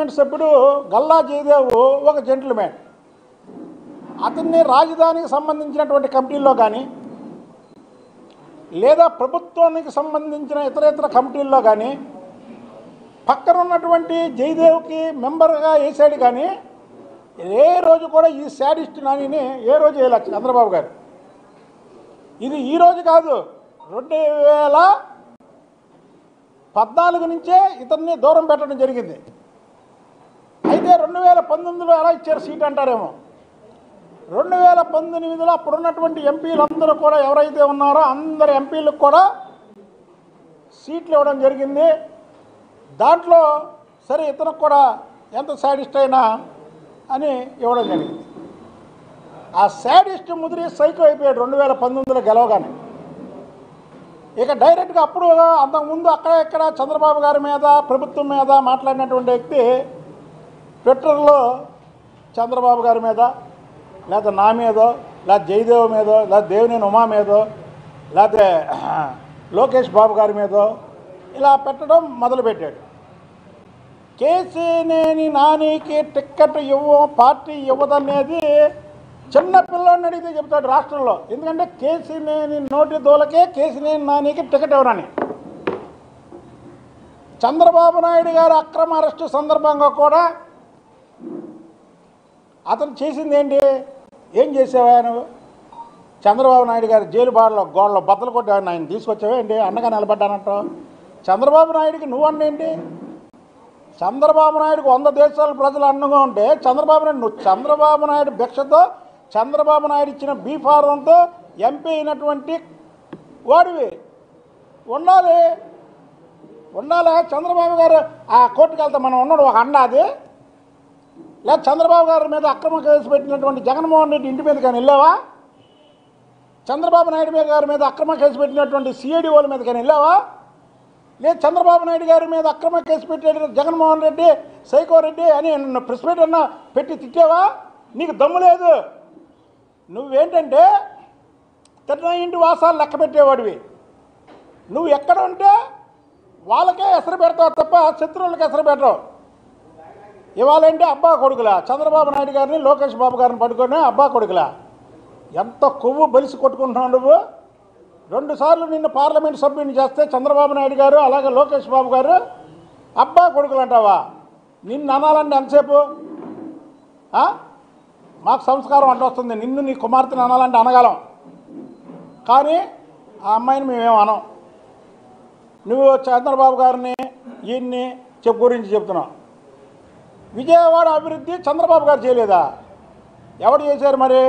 Parliament సభ్యుడు గల్లా జయదేవ్ ఒక gentlemen. అతన్ని రాజధానికి సంబంధించినటువంటి కమిటీల్లో కానీ లేదా ప్రభుత్వానికి సంబంధించిన ఇతర కమిటీల్లో కానీ పక్కన ఉన్నటువంటి జయదేవ్కి మెంబర్గా వేసాడు. కానీ ఏ రోజు కూడా ఈ శాడిస్ట్ నానిని ఏ రోజు వేయలేదు చంద్రబాబు గారు. ఇది ఈరోజు కాదు, 2014 నుంచే ఇతన్ని దూరం పెట్టడం జరిగింది. అయితే 2019లో ఎలా ఇచ్చారు సీట్ అంటారేమో. 2019లో అప్పుడున్నటువంటి ఎంపీలందరూ కూడా ఎవరైతే ఉన్నారో అందరు ఎంపీలకు కూడా సీట్లు ఇవ్వడం జరిగింది. దాంట్లో సరే ఇతనికి కూడా ఎంత శాడిస్ట్ అయినా అని ఇవ్వడం జరిగింది. ఆ శాడిస్ట్ ముదిరి సైకో అయిపోయాడు 2019లో గెలవగానే. ఇక డైరెక్ట్గా అప్పుడు అంతకుముందు అక్కడ ఇక్కడ చంద్రబాబు గారి మీద ప్రభుత్వం మీద మాట్లాడినటువంటి వ్యక్తి ట్విట్టర్లో చంద్రబాబు గారి మీద లేకపోతే నా మీదో లేకపోతే జయదేవ్ మీదో లేకపోతే దేవినేని ఉమా మీదో లేకపోతే లోకేష్ బాబు గారి మీదో ఇలా పెట్టడం మొదలుపెట్టాడు. కేసీనేని నానికి టిక్కెట్ పార్టీ ఇవ్వదనేది చిన్న పిల్లోడిని అడిగితే చెప్తాడు రాష్ట్రంలో. ఎందుకంటే కేసీనేని నోటి దూలకే కేసీనేని నానికి టికెట్ ఇవ్వనని. చంద్రబాబు నాయుడు గారు అక్రమ అరెస్టు సందర్భంగా కూడా అతను చేసింది ఏంటి? ఏం చేసావా నువ్వు? చంద్రబాబు నాయుడు గారు జైలు బాడలో గోడలో బద్దలు కొట్టావు, ఆయన తీసుకొచ్చావా ఏంటి? అండగా నిలబడ్డానంటావు. చంద్రబాబు నాయుడికి నువ్వు అన్నేంటి? చంద్రబాబు నాయుడుకు 100 దేశాల ప్రజలు అండగా ఉంటే నువ్వు చంద్రబాబు నాయుడు భిక్షతో చంద్రబాబు నాయుడు ఇచ్చిన బీఫారంతో ఎంపీ అయినటువంటి వాడివి ఉండాలి. చంద్రబాబు గారు ఆ కోర్టుకు వెళ్తే మనం ఉన్నాడు ఒక అండ. అది లేదా చంద్రబాబు గారి మీద అక్రమ కేసు పెట్టినటువంటి జగన్మోహన్ రెడ్డి ఇంటి మీద కానీ వెళ్ళావా? చంద్రబాబు నాయుడు గారి మీద అక్రమ కేసు పెట్టినటువంటి సిఐడిఓల మీద కానీ వెళ్ళావా? లేదు చంద్రబాబు నాయుడు గారి మీద అక్రమ కేసు పెట్టే జగన్మోహన్ రెడ్డి సైకో రెడ్డి అని ప్రెస్ మీట్ అన్నా పెట్టి తిట్టావా? నీకు దమ్ము లేదు. నువ్వేంటంటే ఇంటి వాసాలు లెక్క పెట్టేవాడివి. నువ్వు ఎక్కడ ఉంటే వాళ్ళకే ఎసరు పెడతావు తప్ప శత్రువులకు ఎసరు పెట్టవు. ఇవాళంటే అబ్బా కొడుకులా చంద్రబాబు నాయుడు గారిని లోకేష్ బాబు గారిని పట్టుకొని అబ్బా కొడుకులా ఎంత కొవ్వు బలిసి కొట్టుకుంటున్నావు నువ్వు. 2 సార్లు నిన్ను పార్లమెంట్ సభ్యుని చేస్తే చంద్రబాబు నాయుడు గారు అలాగే లోకేష్ బాబు గారు అబ్బా కొడుకులు అంటావా? నిన్ను అనాలంటే ఎంతసేపు? మాకు సంస్కారం అంట వస్తుంది. నిన్ను నీ కుమార్తెని అనాలంటే అనగలం, కానీ ఆ అమ్మాయిని మేమేం అనం. నువ్వు చంద్రబాబు గారిని ఈయన్ని గురించి చెప్తున్నావు. విజయవాడ అభివృద్ధి చంద్రబాబు గారు చేయలేదా? ఎవరు చేశారు మరి?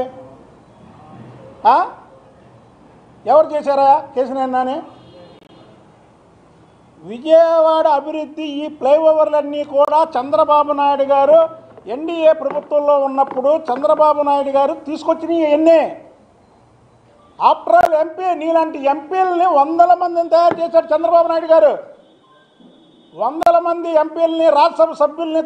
ఎవరు చేశారా? కేసీనేని నాని. విజయవాడ అభివృద్ధి ఈ ఫ్లైఓవర్లన్నీ కూడా చంద్రబాబు నాయుడు గారు ఎన్డీఏ ప్రభుత్వంలో ఉన్నప్పుడు చంద్రబాబు నాయుడు గారు తీసుకొచ్చినవి ఎన్నే. ఆఫ్టర్ ఆల్ ఎంపీ నీలాంటి ఎంపీలని 100 మందిని తయారు చేశాడు చంద్రబాబు నాయుడు గారు. 100 మంది ఎంపీలని రాజ్యసభ సభ్యుల్ని